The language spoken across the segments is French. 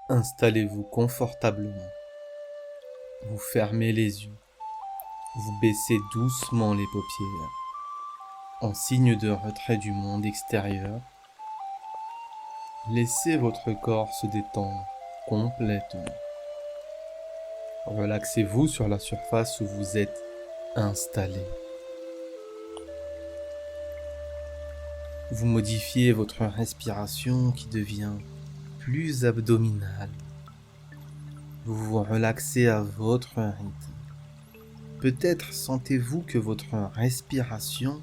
Installez-vous confortablement. Vous fermez les yeux. Vous baissez doucement les paupières. En signe de retrait du monde extérieur, laissez votre corps se détendre complètement. Relaxez-vous sur la surface où vous êtes installé. Vous modifiez votre respiration qui devient plus abdominale. Vous vous relaxez à votre rythme. Peut-être sentez-vous que votre respiration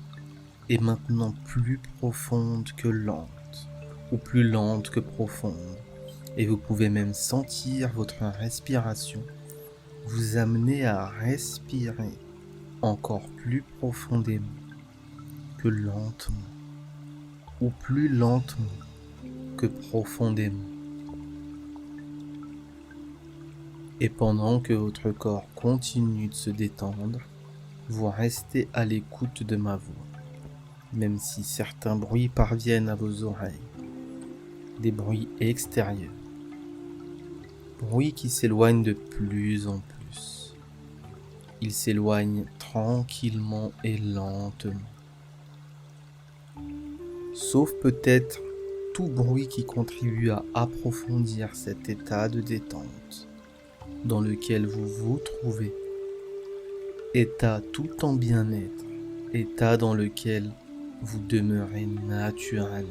est maintenant plus profonde que lente, ou plus lente que profonde. Et vous pouvez même sentir votre respiration vous amener à respirer encore plus profondément que lentement, ou plus lentement que profondément. Et pendant que votre corps continue de se détendre, vous restez à l'écoute de ma voix, même si certains bruits parviennent à vos oreilles, des bruits extérieurs, bruits qui s'éloignent de plus en plus. Ils s'éloignent tranquillement et lentement. Sauf peut-être tout bruit qui contribue à approfondir cet état de détente dans lequel vous vous trouvez, état tout en bien-être, état dans lequel vous demeurez naturellement.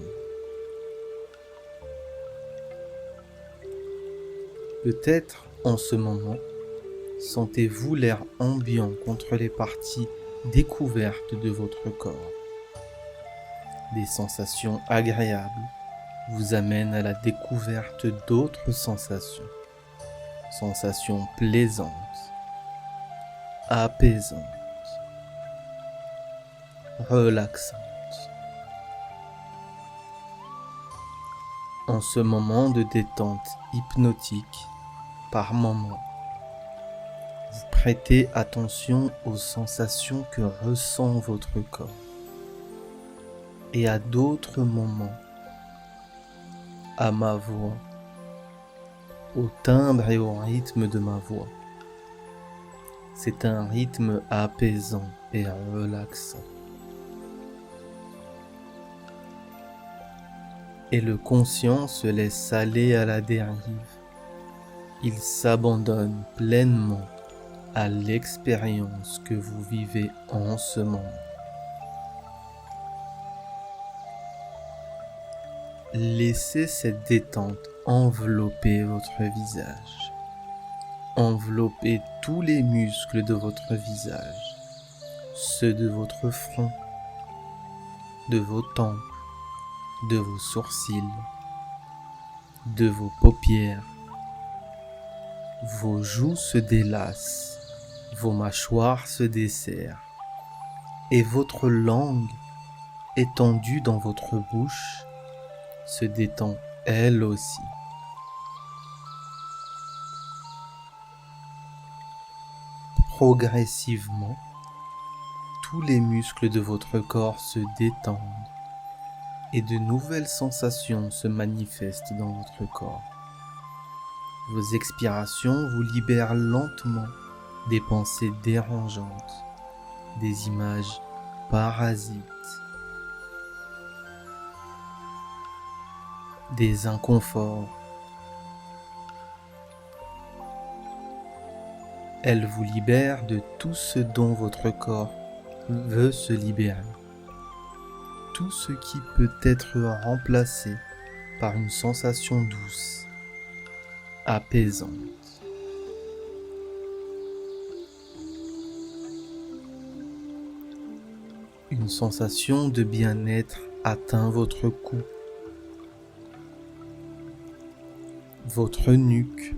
Peut-être en ce moment, sentez-vous l'air ambiant contre les parties découvertes de votre corps. Des sensations agréables vous amènent à la découverte d'autres sensations. Sensations plaisantes, apaisantes, relaxantes. En ce moment de détente hypnotique, par moments, vous prêtez attention aux sensations que ressent votre corps. Et à d'autres moments, à ma voix, au timbre et au rythme de ma voix. C'est un rythme apaisant et relaxant. Et le conscient se laisse aller à la dérive. Il s'abandonne pleinement à l'expérience que vous vivez en ce moment. Laissez cette détente envelopper votre visage. Enveloppez tous les muscles de votre visage, ceux de votre front, de vos tempes, de vos sourcils, de vos paupières. Vos joues se délassent, vos mâchoires se desserrent, et votre langue, étendue dans votre bouche, se détend elle aussi. Progressivement, tous les muscles de votre corps se détendent et de nouvelles sensations se manifestent dans votre corps. Vos expirations vous libèrent lentement des pensées dérangeantes, des images parasites, des inconforts. Elle vous libère de tout ce dont votre corps veut se libérer. Tout ce qui peut être remplacé par une sensation douce, apaisante. Une sensation de bien-être atteint votre cou, votre nuque.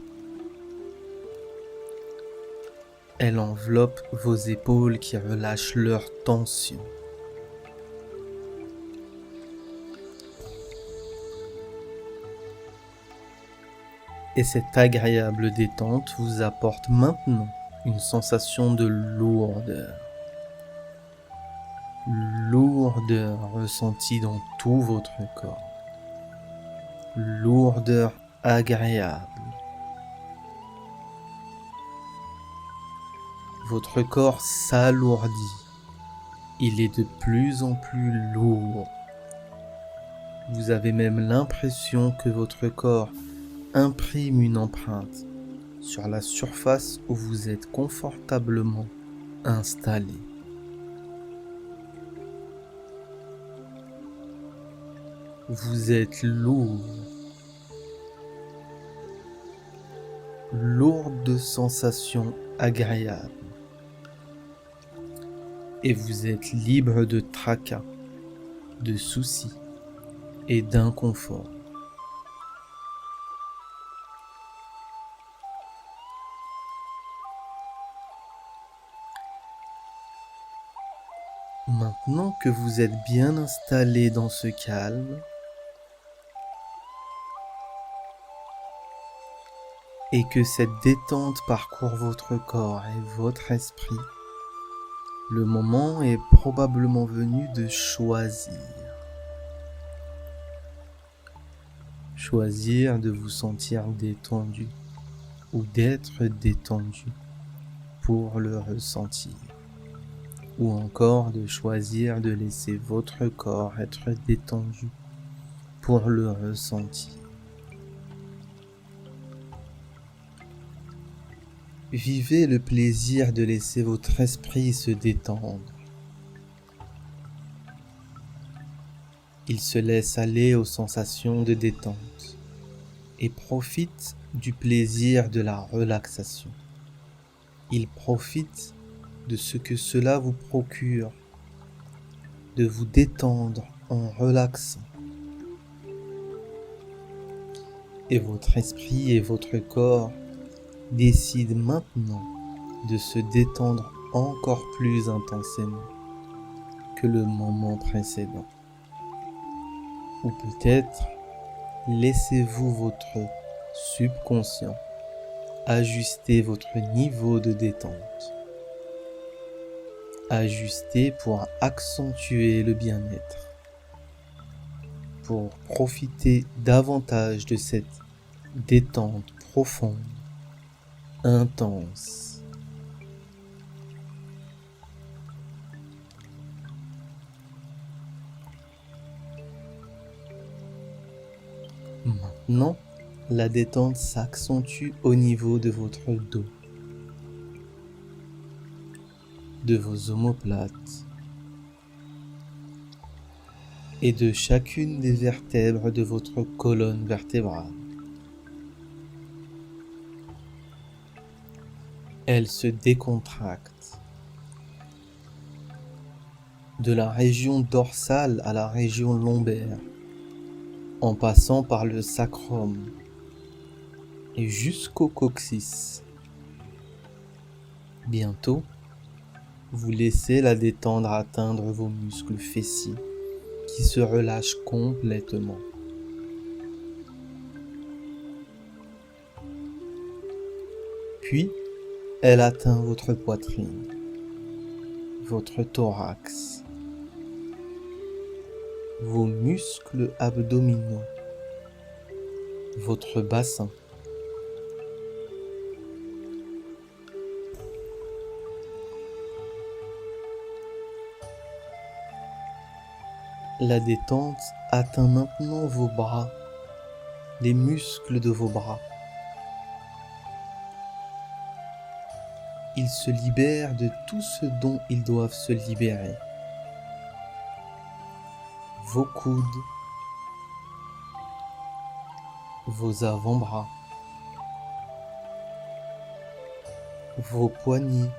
Elle enveloppe vos épaules qui relâchent leur tension. Et cette agréable détente vous apporte maintenant une sensation de lourdeur. Lourdeur ressentie dans tout votre corps. Lourdeur agréable Votre corps s'alourdit. Il est de plus en plus lourd. Vous avez même l'impression que votre corps imprime une empreinte sur la surface où vous êtes confortablement installé. Vous êtes lourd de sensations agréables. Et vous êtes libre de tracas, de soucis et d'inconfort. Maintenant que vous êtes bien installé dans ce calme, et que cette détente parcourt votre corps et votre esprit, le moment est probablement venu de choisir. Choisir de vous sentir détendu ou d'être détendu pour le ressentir. Ou encore de choisir de laisser votre corps être détendu pour le ressentir. Vivez le plaisir de laisser votre esprit se détendre. Il se laisse aller aux sensations de détente et profite du plaisir de la relaxation. Il profite de ce que cela vous procure, de vous détendre en relaxant. Et votre esprit et votre corps décident maintenant de se détendre encore plus intensément que le moment précédent. Ou peut-être laissez-vous votre subconscient ajuster votre niveau de détente. Ajuster pour accentuer le bien-être, pour profiter davantage de cette détente profonde, intense. Maintenant, la détente s'accentue au niveau de votre dos, de vos omoplates et de chacune des vertèbres de votre colonne vertébrale. Elle se décontracte de la région dorsale à la région lombaire, en passant par le sacrum et jusqu'au coccyx. Bientôt, vous laissez la détendre atteindre vos muscles fessiers qui se relâchent complètement. Puis, elle atteint votre poitrine, votre thorax, vos muscles abdominaux, votre bassin. La détente atteint maintenant vos bras, les muscles de vos bras. Ils se libèrent de tout ce dont ils doivent se libérer. Vos coudes, vos avant-bras, vos poignets,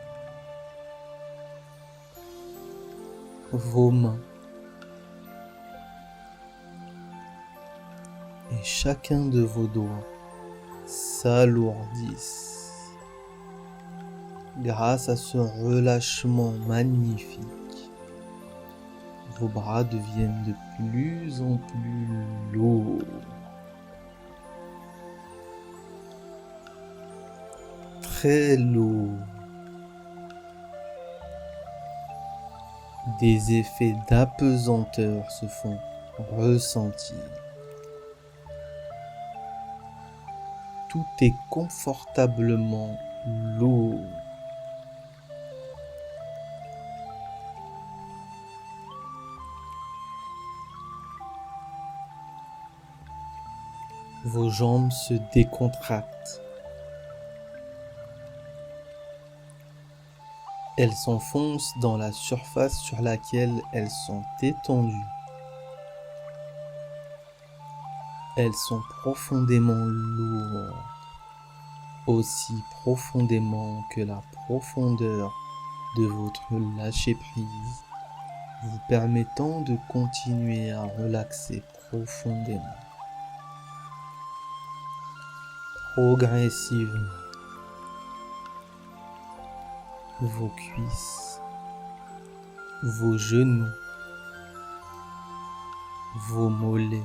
vos mains. Et chacun de vos doigts s'alourdissent grâce à ce relâchement magnifique. Vos bras deviennent de plus en plus lourds. Très lourds. Des effets d'apesanteur se font ressentir. Tout est confortablement lourd. Vos jambes se décontractent. Elles s'enfoncent dans la surface sur laquelle elles sont étendues. Elles sont profondément lourdes, aussi profondément que la profondeur de votre lâcher-prise, vous permettant de continuer à relaxer profondément, progressivement. Vos cuisses, vos genoux, vos mollets,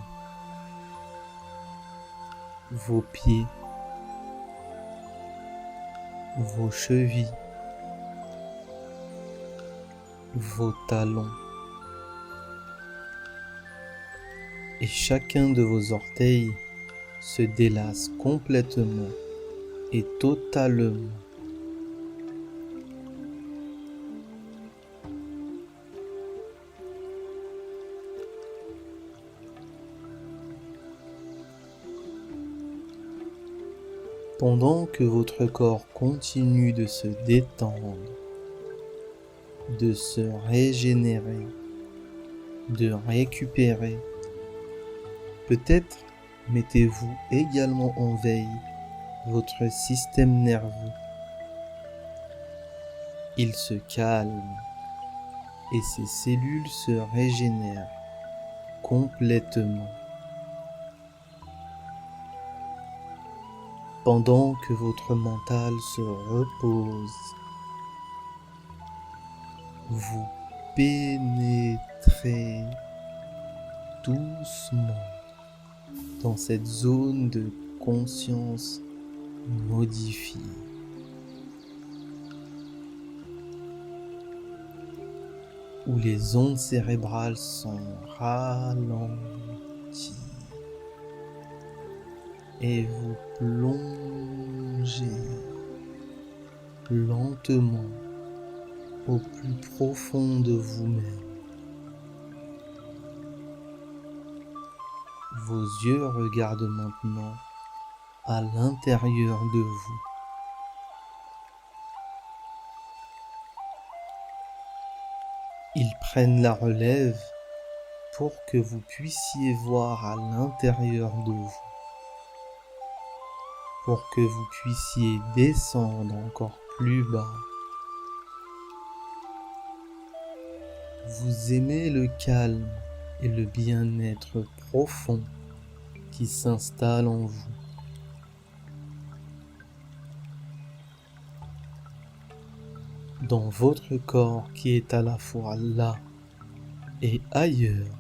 vos pieds, vos chevilles, vos talons et chacun de vos orteils se délasse complètement et totalement. Pendant que votre corps continue de se détendre, de se régénérer, de récupérer, peut-être mettez-vous également en veille votre système nerveux. Il se calme et ses cellules se régénèrent complètement. Pendant que votre mental se repose, vous pénétrez doucement dans cette zone de conscience modifiée. Où les ondes cérébrales sont ralenties et vous plongez lentement au plus profond de vous-même. Vos yeux regardent maintenant à l'intérieur de vous. Ils prennent la relève pour que vous puissiez voir à l'intérieur de vous, pour que vous puissiez descendre encore plus bas. Vous aimez le calme et le bien-être profond qui s'installe en vous. Dans votre corps qui est à la fois là et ailleurs,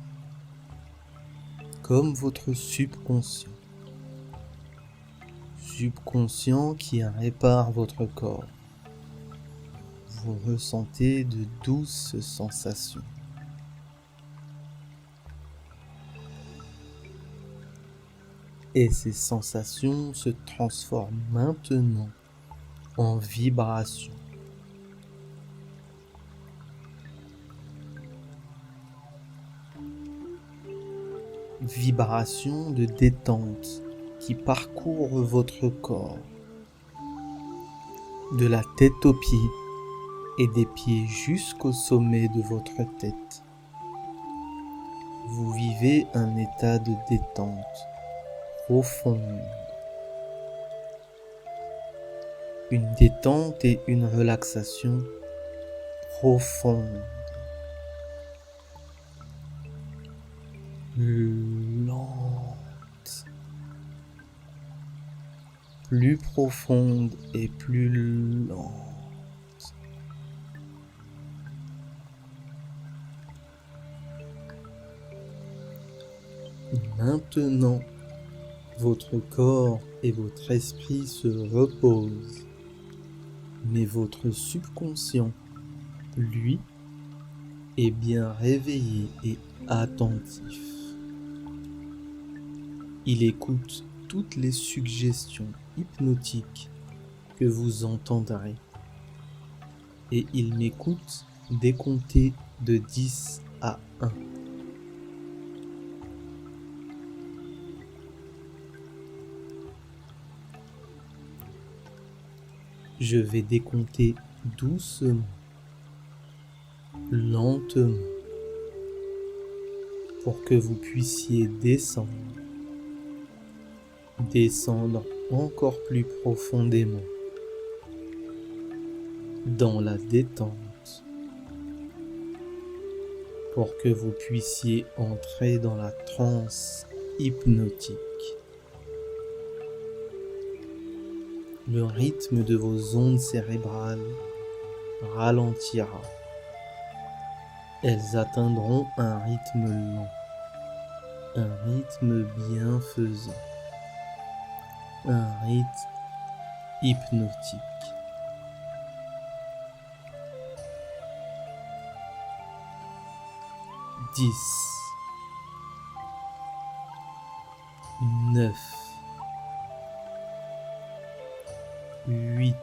comme votre subconscient. Subconscient qui répare votre corps. Vous ressentez de douces sensations. Et ces sensations se transforment maintenant en vibrations. Vibrations de détente qui parcourent votre corps, de la tête aux pieds et des pieds jusqu'au sommet de votre tête. Vous vivez un état de détente profonde. Une détente et une relaxation profonde. Lente. Plus profonde et plus lente. Maintenant, votre corps et votre esprit se reposent, mais votre subconscient, lui, est bien réveillé et attentif. Il écoute toutes les suggestions hypnotiques que vous entendrez et il m'écoute décompter de 10 à 1. Je vais décompter doucement, lentement, pour que vous puissiez descendre encore plus profondément dans la détente, pour que vous puissiez entrer dans la transe hypnotique. Le rythme de vos ondes cérébrales ralentira. Elles atteindront un rythme lent, un rythme bienfaisant, un rythme hypnotique. 10, 9, 8.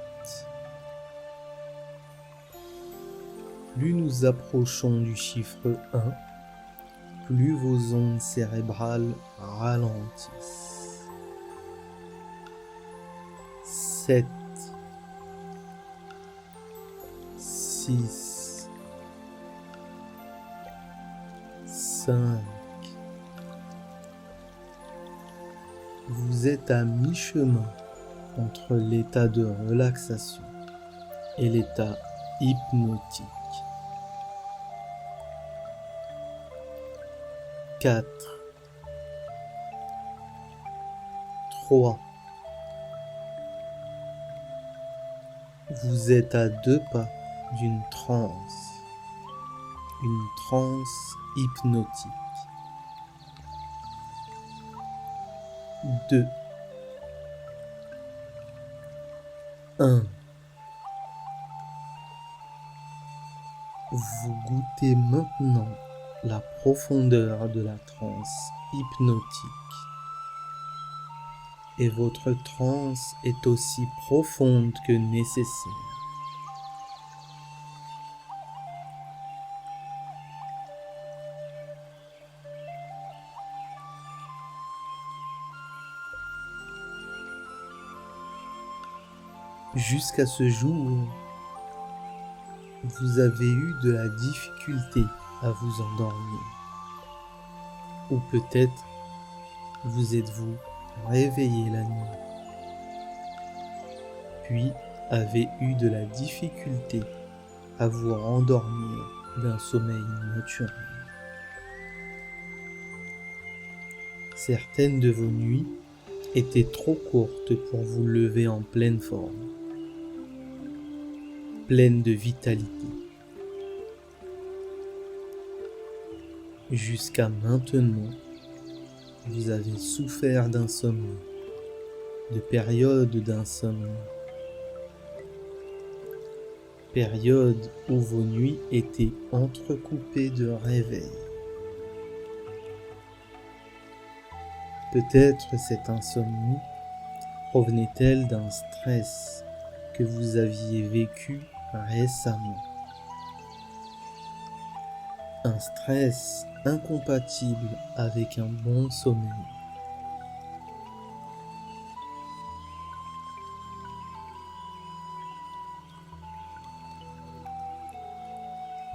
Plus nous approchons du chiffre 1, plus vos ondes cérébrales ralentissent. 7, 6, 5. Vous êtes à mi-chemin entre l'état de relaxation et l'état hypnotique. 4, 3. Vous êtes à 2 pas d'une transe, une transe hypnotique. 2, 1. Vous goûtez maintenant la profondeur de la transe hypnotique. Et votre transe est aussi profonde que nécessaire. Jusqu'à ce jour, vous avez eu de la difficulté à vous endormir. Ou peut-être vous êtes-vous réveillé la nuit, puis avez eu de la difficulté à vous rendormir d'un sommeil naturel. Certaines de vos nuits étaient trop courtes pour vous lever en pleine forme, pleine de vitalité. Jusqu'à maintenant, vous avez souffert d'insomnie, de périodes d'insomnie, périodes où vos nuits étaient entrecoupées de réveils. Peut-être cette insomnie provenait-elle d'un stress que vous aviez vécu récemment. Un stress incompatible avec un bon sommeil.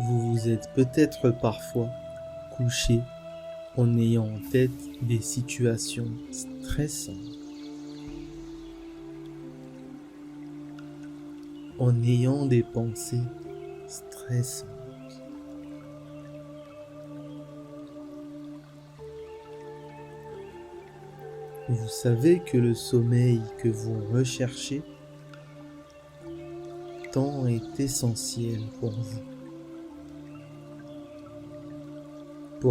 Vous vous êtes peut-être parfois couché en ayant en tête des situations stressantes, en ayant des pensées stressantes. Vous savez que le sommeil que vous recherchez tant est essentiel pour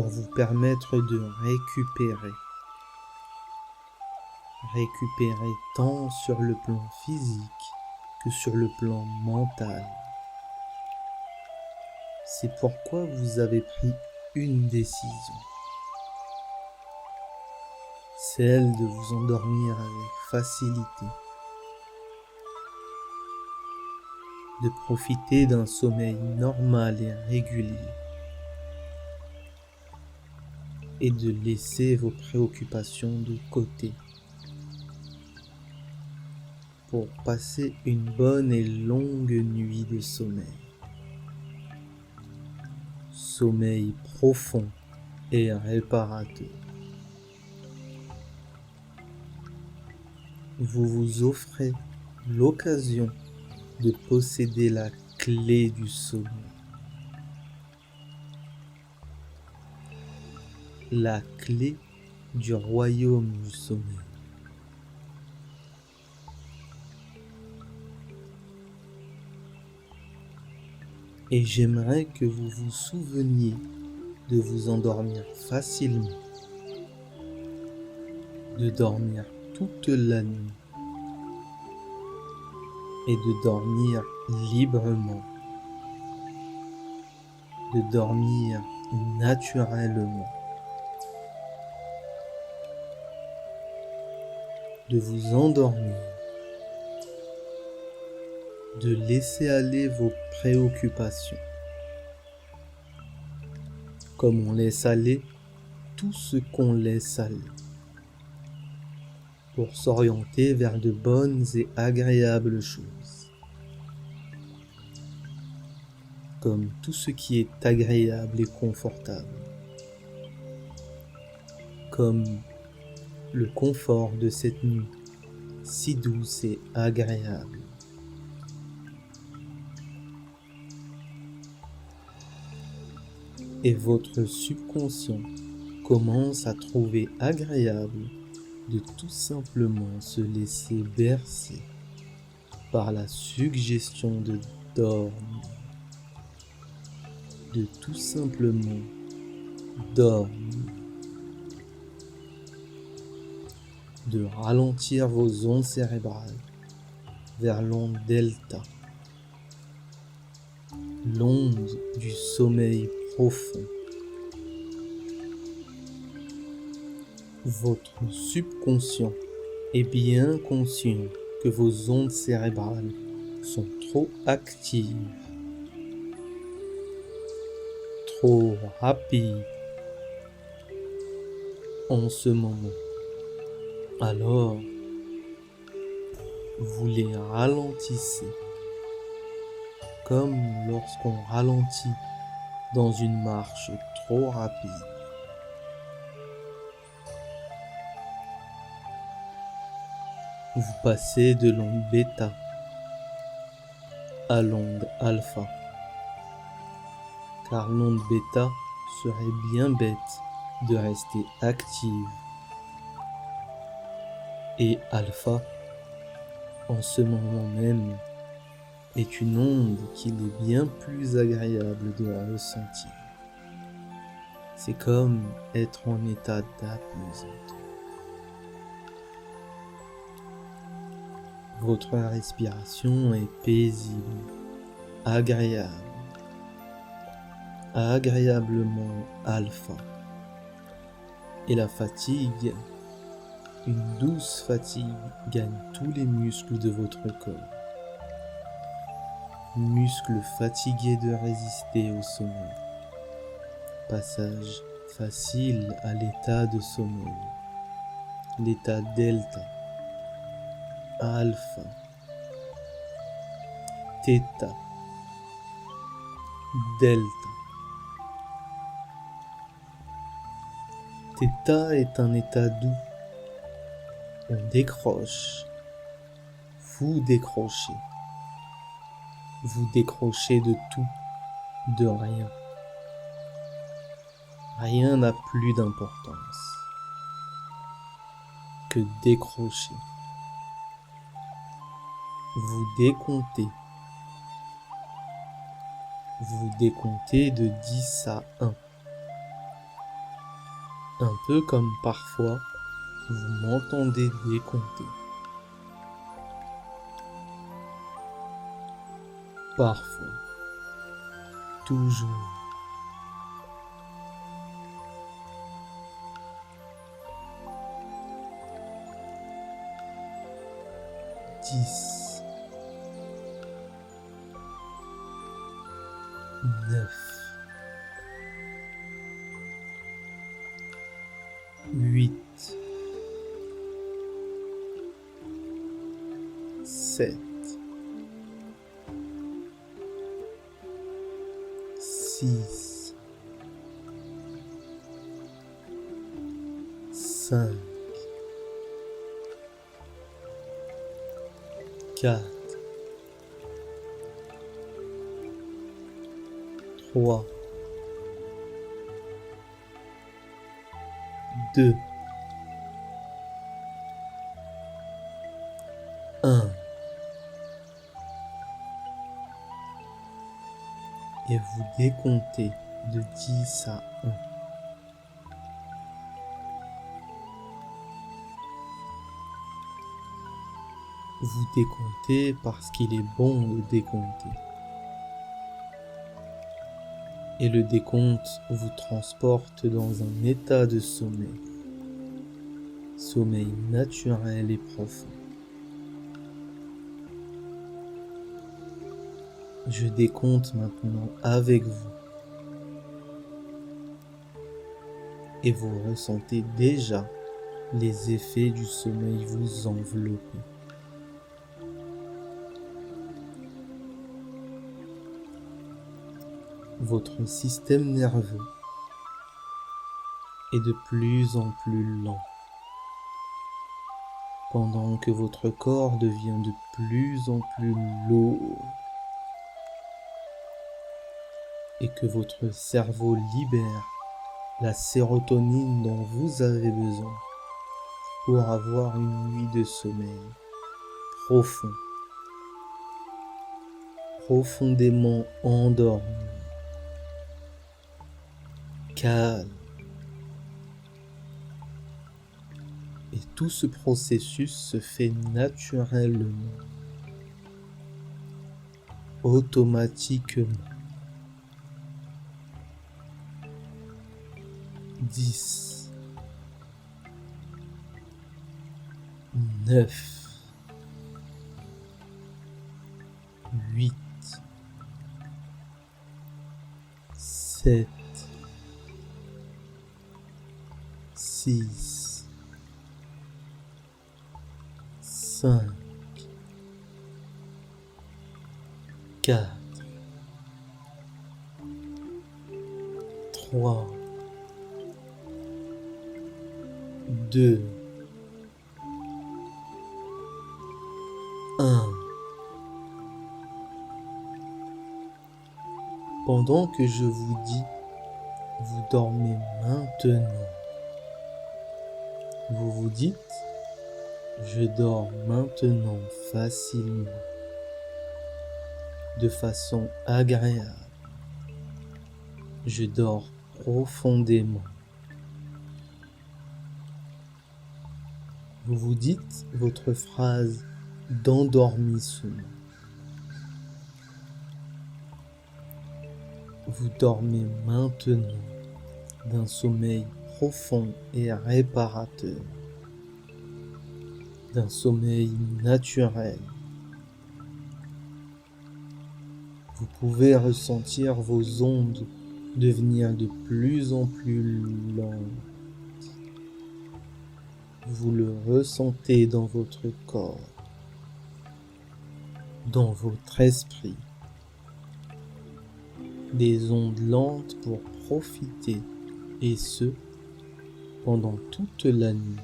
vous permettre de récupérer tant sur le plan physique que sur le plan mental. C'est pourquoi vous avez pris une décision, celle de vous endormir avec facilité, de profiter d'un sommeil normal et régulier, et de laisser vos préoccupations de côté pour passer une bonne et longue nuit de sommeil. Sommeil profond et réparateur. Vous vous offrez l'occasion de posséder la clé du sommeil. La clé du royaume du sommeil. Et j'aimerais que vous vous souveniez de vous endormir facilement, de dormir toute la nuit et de dormir librement, de dormir naturellement, de vous endormir, de laisser aller vos préoccupations, comme on laisse aller tout ce qu'on laisse aller, pour s'orienter vers de bonnes et agréables choses, comme tout ce qui est agréable et confortable, comme le confort de cette nuit, si douce et agréable. Et votre subconscient commence à trouver agréable de tout simplement se laisser bercer par la suggestion de dormir, de tout simplement dormir, de ralentir vos ondes cérébrales vers l'onde delta, l'onde du sommeil profond. Votre subconscient est bien conscient que vos ondes cérébrales sont trop actives, trop rapides en ce moment. Alors, vous les ralentissez, comme lorsqu'on ralentit dans une marche trop rapide. Vous passez de l'onde bêta à l'onde alpha, car l'onde bêta serait bien bête de rester active. Et alpha, en ce moment même, est une onde qu'il est bien plus agréable de ressentir. C'est comme être en état d'apaisement. Votre respiration est paisible, agréable, agréablement alpha. Et la fatigue, une douce fatigue, gagne tous les muscles de votre corps. Muscles fatigués de résister au sommeil. Passage facile à l'état de sommeil. L'état delta, alpha, theta, delta. Theta est un état doux. On décroche. Vous décrochez. Vous décrochez de tout, de rien. Rien n'a plus d'importance que décrocher. Vous décomptez. Vous décomptez de 10 à 1. Un peu comme parfois vous m'entendez décompter. Parfois. Toujours. Dix. 9. 8. 7, 6, 5, 4, 3, 2, 1. Et vous décomptez de 10 à 1. Vous décomptez parce qu'il est bon de décompter. Et le décompte vous transporte dans un état de sommeil. Sommeil naturel et profond. Je décompte maintenant avec vous. Et vous ressentez déjà les effets du sommeil vous envelopper. Votre système nerveux est de plus en plus lent, pendant que votre corps devient de plus en plus lourd et que votre cerveau libère la sérotonine dont vous avez besoin pour avoir une nuit de sommeil profond, profondément endormi, calme. Et tout ce processus se fait naturellement, automatiquement. 10, 9, 8, 7, 6, 5, 4, 3, 2, 1. Pendant que je vous dis, vous dormez maintenant. Vous vous dites, je dors maintenant facilement, de façon agréable. Je dors profondément. Vous vous dites votre phrase d'endormissement. Vous dormez maintenant d'un sommeil profond et réparateur, d'un sommeil naturel. Vous pouvez ressentir vos ondes devenir de plus en plus lentes. Vous le ressentez dans votre corps, dans votre esprit. Des ondes lentes pour profiter, et ce, pendant toute la nuit,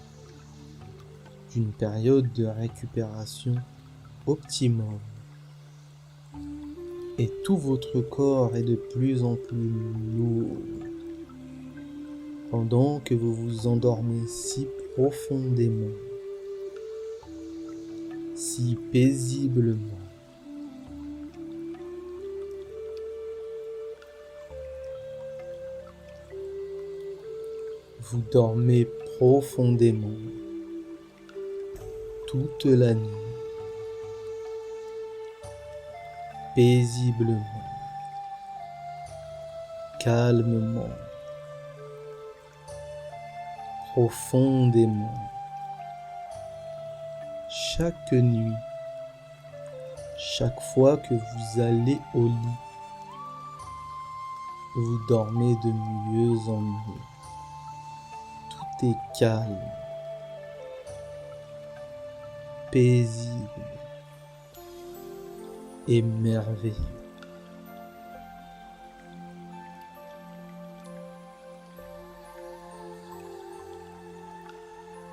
d'une période de récupération optimum. Et tout votre corps est de plus en plus lourd, pendant que vous vous endormez si profondément, si paisiblement. Vous dormez profondément toute la nuit, paisiblement, calmement, profondément. Chaque nuit, chaque fois que vous allez au lit, vous dormez de mieux en mieux. Tout est calme, paisible, et merveilleux.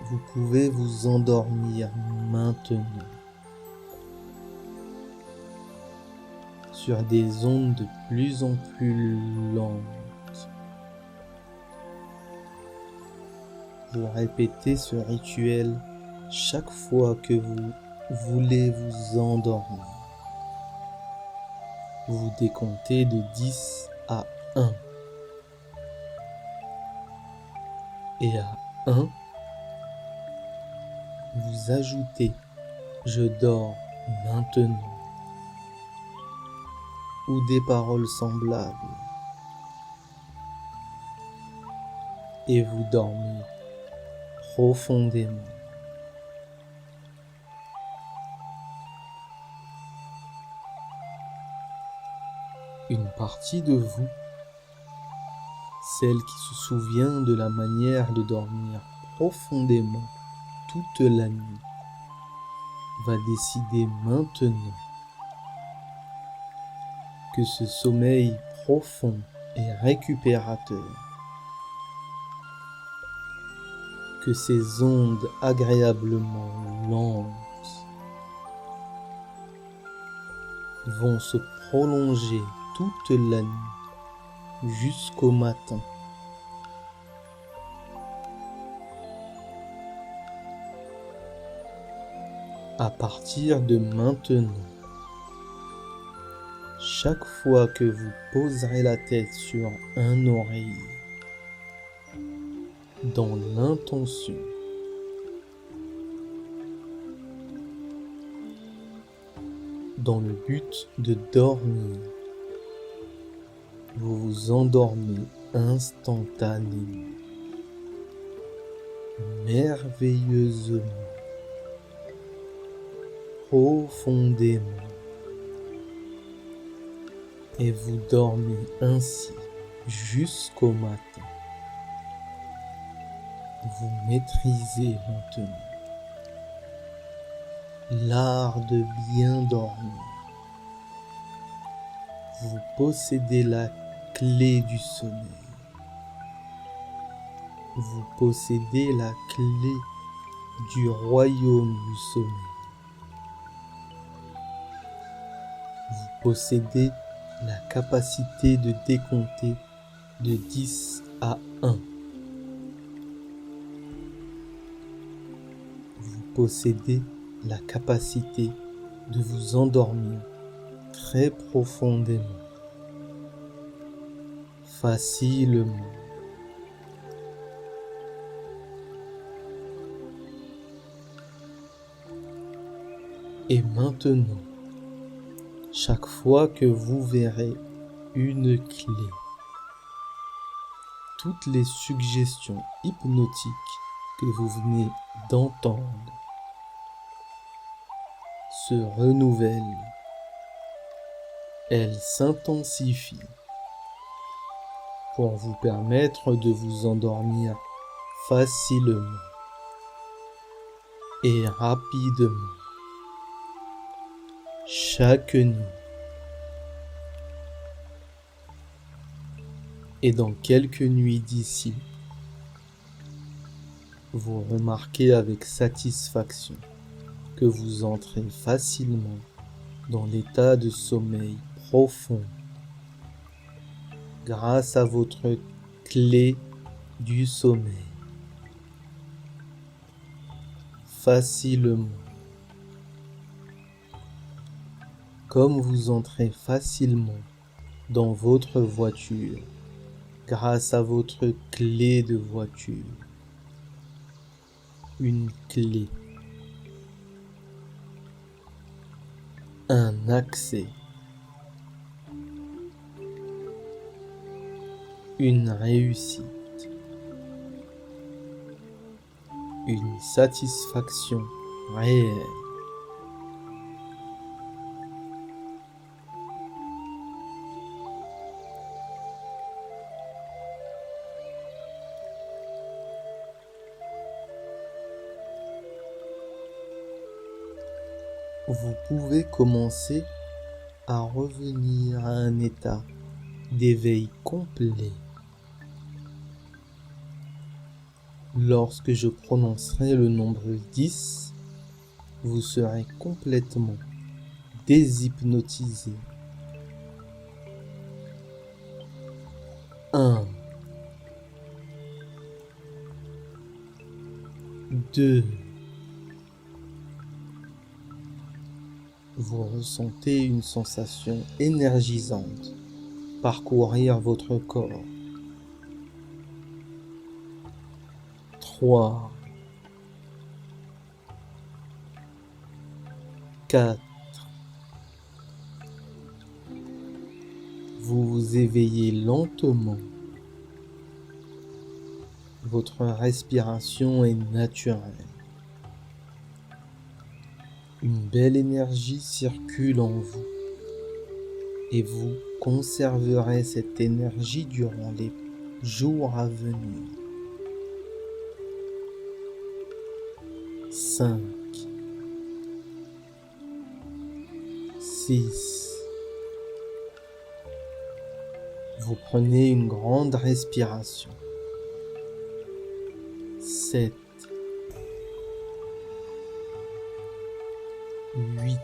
Vous pouvez vous endormir maintenant sur des ondes de plus en plus lentes. Vous répétez ce rituel chaque fois que vous voulez vous endormir. Vous décomptez de 10 à 1. Et à 1, vous ajoutez « Je dors maintenant » ou des paroles semblables. Et vous dormez profondément. Une partie de vous, celle qui se souvient de la manière de dormir profondément toute la nuit, va décider maintenant que ce sommeil profond et récupérateur, que ces ondes agréablement lentes vont se prolonger toute la nuit jusqu'au matin. À partir de maintenant, chaque fois que vous poserez la tête sur un oreiller, dans l'intention dans le but de dormir, vous vous endormez instantanément, merveilleusement, profondément, et vous dormez ainsi jusqu'au matin. Vous maîtrisez maintenant l'art de bien dormir. Vous possédez la clé du sommeil. Vous possédez la clé du royaume du sommeil. Vous possédez la capacité de décompter de 10 à 1. Vous possédez la capacité de vous endormir très profondément, facilement. Et maintenant, chaque fois que vous verrez une clé, toutes les suggestions hypnotiques que vous venez d'entendre se renouvellent, elles s'intensifient pour vous permettre de vous endormir facilement et rapidement chaque nuit. Et dans quelques nuits d'ici, vous remarquez avec satisfaction que vous entrez facilement dans l'état de sommeil profond grâce à votre clé du sommeil. Facilement. Comme vous entrez facilement dans votre voiture grâce à votre clé de voiture. Une clé. Un accès. Une réussite. Une satisfaction réelle. Vous pouvez commencer à revenir à un état d'éveil complet. Lorsque je prononcerai le nombre 10, vous serez complètement déshypnotisé. 1, 2, vous ressentez une sensation énergisante parcourir votre corps. 3, 4, vous vous éveillez lentement. Votre respiration est naturelle. Une belle énergie circule en vous et vous conserverez cette énergie durant les jours à venir. 5, 6, vous prenez une grande respiration. 7, 8,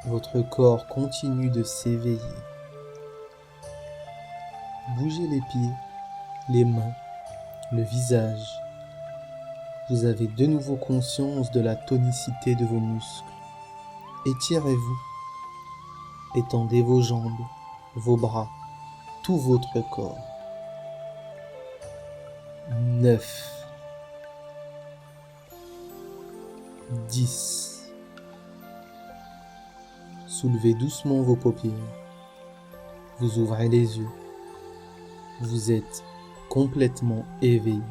votre corps continue de s'éveiller. Bougez les pieds, les mains, le visage. Vous avez de nouveau conscience de la tonicité de vos muscles. Étirez-vous. Étendez vos jambes, vos bras, tout votre corps. 9, 10. Soulevez doucement vos paupières. Vous ouvrez les yeux. Vous êtes complètement éveillé.